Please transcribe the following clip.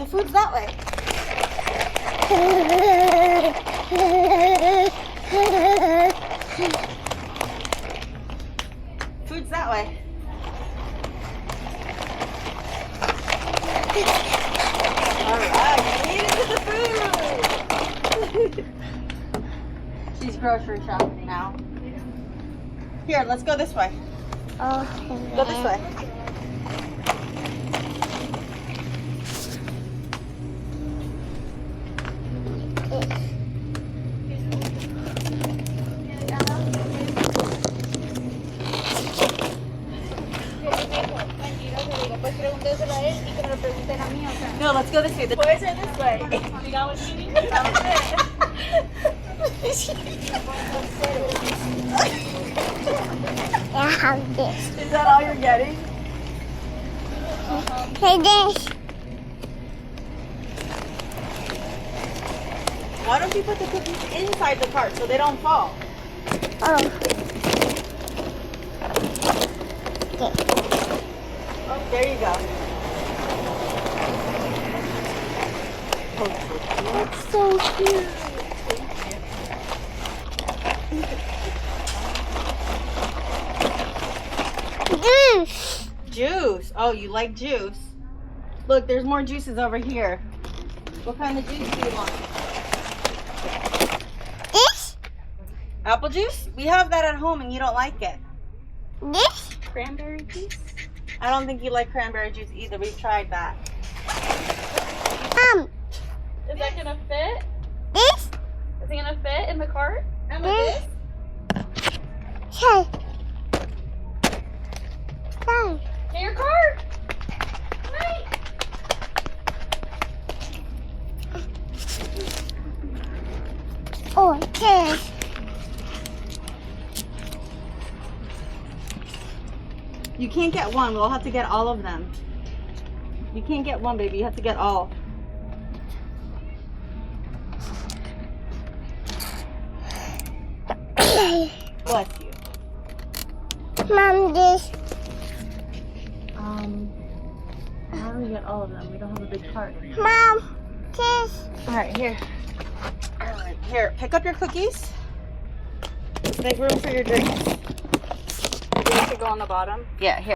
food's that way. Food's that way. Alright, made it to the food! She's grocery shopping now. Here, let's go this way. Oh, Go this way. No, let's go this way. Puede ser this way. I have this. Is that all you're getting? Hey, this. Why don't you put the cookies inside the cart so they don't fall? Oh. Oh, there you go. That's so cute. Juice. Juice. Oh, you like juice? Look, there's more juices over here. What kind of juice do you want? This. Apple juice? We have that at home and you don't like it. This. Cranberry juice? I don't think you like cranberry juice either. We've tried that. Is that gonna fit? This. Is it gonna fit in the cart? And with This. this? Hey. Hey. In your cart! Right. Oh, this. You can't get one. We'll have to get all of them. You can't get one, baby. You have to get all. Bless you. Mom, this. How do we get all of them? We don't have a big cart. Mom, this. All right, here. All right, here. Pick up your cookies. Let's make room for your drinks. These should go on the bottom. Yeah, here.